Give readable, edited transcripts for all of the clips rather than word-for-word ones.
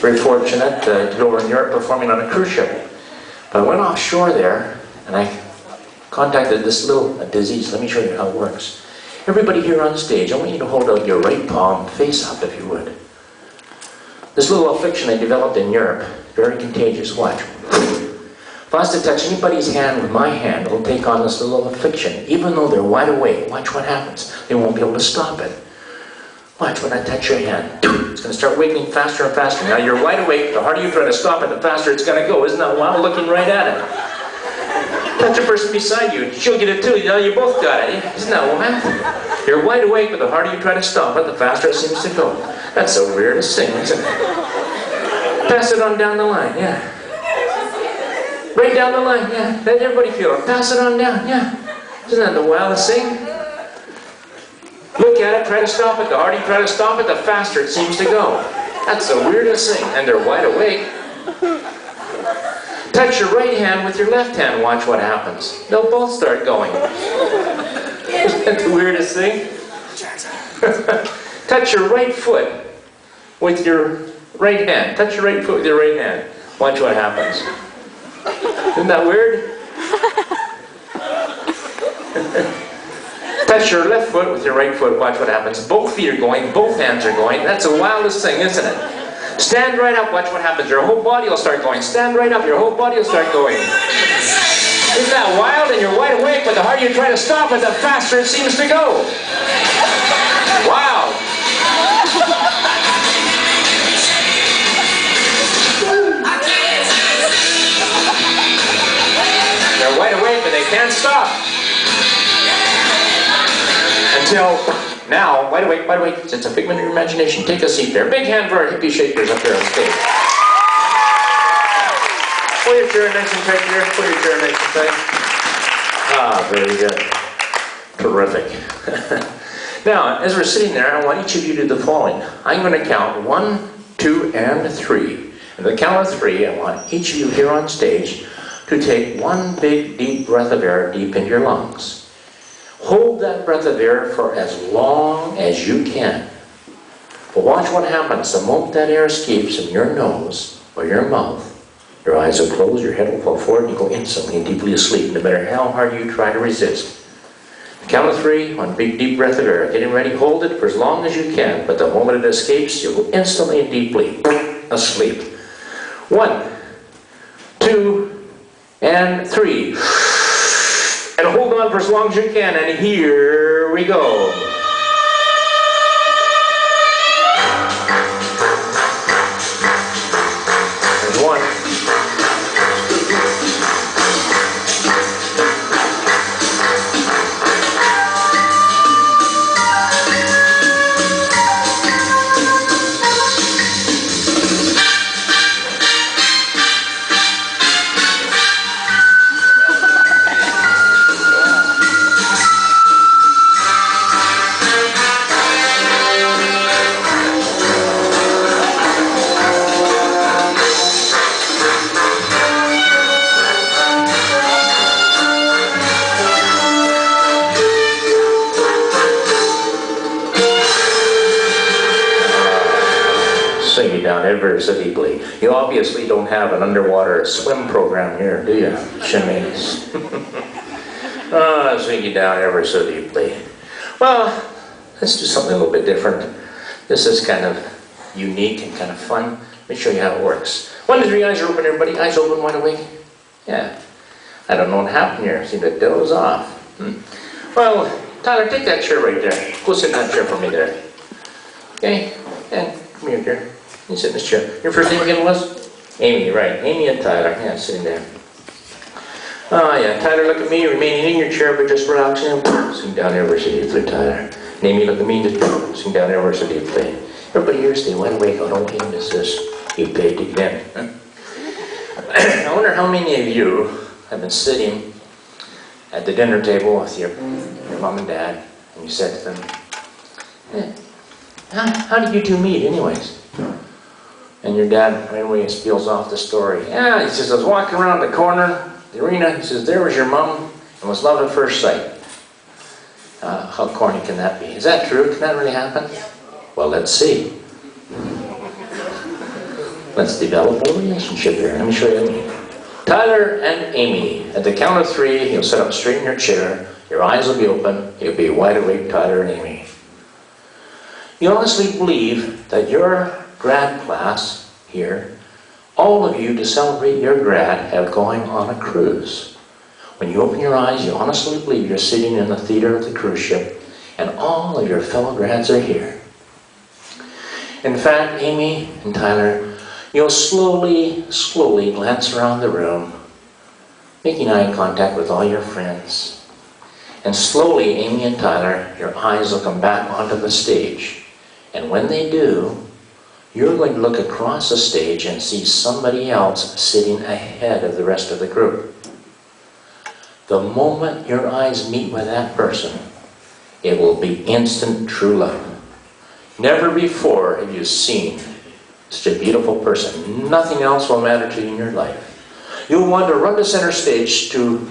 very fortunate to go over in Europe performing on a cruise ship. But I went offshore there, and I contacted this little disease. Let me show you how it works. Everybody here on stage, I want you to hold out your right palm, face up if you would. This little affliction I developed in Europe, very contagious. Watch. If I was to touch anybody's hand with my hand, it'll take on this little affliction. Even though they're wide awake, watch what happens. They won't be able to stop it. Watch when I touch your hand. It's going to start waking faster and faster. Now you're wide awake. The harder you try to stop it, the faster it's going to go. Isn't that wild? Looking right at it. Touch the person beside you. She'll get it too. You know, you both got it. Isn't that wild? You're wide awake, but the harder you try to stop it, the faster it seems to go. That's the weirdest thing, isn't it? Pass it on down the line, yeah. Right down the line, yeah. Let everybody feel it. Pass it on down, yeah. Isn't that the wildest thing? Look at it, try to stop it. The harder you try to stop it, the faster it seems to go. That's the weirdest thing. And they're wide awake. Touch your right hand with your left hand. Watch what happens. They'll both start going. Isn't that the weirdest thing? Touch your right foot with your right hand. Touch your right foot with your right hand. Watch what happens. Isn't that weird? Touch your left foot with your right foot. Watch what happens. Both feet are going. Both hands are going. That's the wildest thing, isn't it? Stand right up. Watch what happens. Your whole body will start going. Stand right up. Your whole body will start going. Isn't that wild? And you're wide awake, but the harder you try to stop it, the faster it seems to go. Wow. They're wide awake, but they can't stop. Until now, wide awake, it's a figment of your imagination. Take a seat there. Big hand for our hippie shakers up there on stage. Pull your chair nice and tight here. Pull your chair nice and tight. Ah, very good. Terrific. Now, as we're sitting there, I want each of you to do the following. I'm going to count 1, 2, and 3. At the count of 3, I want each of you here on stage to take one big, deep breath of air deep into your lungs. Hold that breath of air for as long as you can. But watch what happens. The moment that air escapes from your nose or your mouth, your eyes will close, your head will fall forward, and you go instantly and deeply asleep, no matter how hard you try to resist. Count of 3, one big deep breath of air. Getting ready, hold it for as long as you can, but the moment it escapes, you'll go instantly and deeply asleep. 1, 2, and 3. And hold on for as long as you can, and here we go. There's 1. Sinking down ever so deeply. You obviously don't have an underwater swim program here, do you? Shimmies. Sinking down ever so deeply. Well, let's do something a little bit different. This is kind of unique and kind of fun. Let me show you how it works. 1 to 3, eyes are open, everybody. Eyes open, wide awake. Yeah. I don't know what happened here. Seemed to doze off. Well, Tyler, take that chair right there. Go sit in that chair for me there. Okay? And come here, dear. You sit in this chair. Your first name again was? Amy, right. Amy and Tyler. Yeah, sitting there. Oh, yeah. Tyler, look at me. Remaining in your chair, but just relaxing. Sink down ever so deeply, Tyler. And Amy, look at me. Just sink down ever so deeply. Everybody here, stay wide awake. I don't want you to miss this. You paid to get in. I wonder how many of you have been sitting at the dinner table with your mom and dad, and you said to them, how did you two meet anyways? And your dad right away spills off the story. Yeah, he says, I was walking around the corner, the arena, he says, there was your mom, and was love at first sight. How corny can that be? Is that true? Can that really happen? Well, let's see. Let's develop a relationship here. Let me show you. Tyler and Amy, at the count of 3, you'll sit up straight in your chair. Your eyes will be open. You'll be wide awake, Tyler and Amy. You honestly believe that your grad class here, all of you to celebrate your grad, have going on a cruise. When you open your eyes, you honestly believe you're sitting in the theater of the cruise ship and all of your fellow grads are here. In fact, Amy and Tyler, you'll slowly glance around the room, making eye contact with all your friends. And slowly, Amy and Tyler, your eyes will come back onto the stage. And when they do, you're going to look across the stage and see somebody else sitting ahead of the rest of the group. The moment your eyes meet with that person, it will be instant true love. Never before have you seen such a beautiful person. Nothing else will matter to you in your life. You'll want to run to center stage to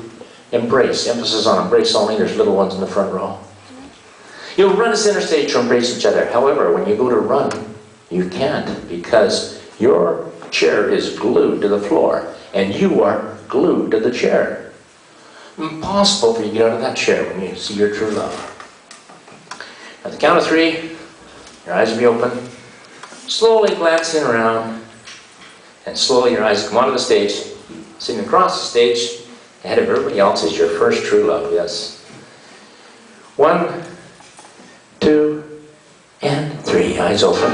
embrace. Emphasis on embrace only. There's little ones in the front row. You'll run to center stage to embrace each other. However, when you go to run, you can't because your chair is glued to the floor and you are glued to the chair. Impossible for you to get out of that chair when you see your true love. At the count of 3, your eyes will be open. Slowly glancing around, and slowly your eyes come onto the stage. Sitting across the stage, ahead of everybody else, is your first true love. Yes. 1, 2, and 3. Eyes open.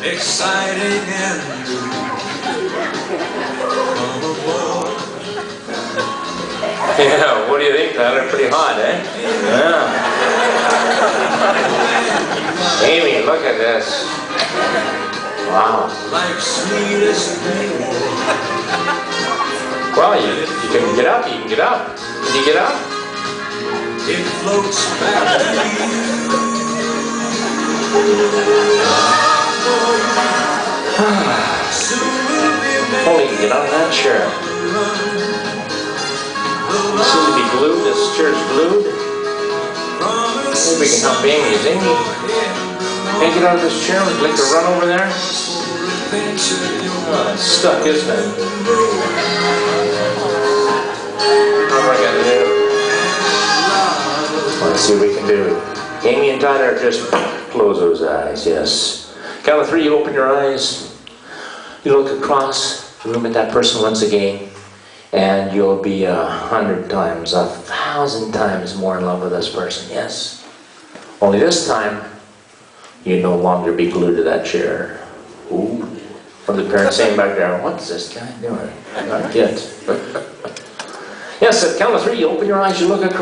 Exciting and new. Yeah, what do you think, Tyler? Pretty hot, eh? Yeah. Amy, look at this. Wow. Like sweetest rainbow. Well, you can get up. You can get up. Can you get up? It floats back to you. Holy, get out of that chair. You seem to be glued. This chair's glued. Maybe we can help Amy. Is Amy? Can you get out of this chair? Would you like to run over there? Oh, it's stuck, isn't it? What do I got to do? Let's see what we can do. Amy and Tyler, just close those eyes. Yes. Count of 3, you open your eyes. You look across the room at that person once again, and you'll be 100 times, 1,000 times more in love with this person, yes. Only this time, you no longer be glued to that chair. Ooh. From the parents saying back there, what's this guy doing? Not yet. Yes, at count of 3, you open your eyes, you look across.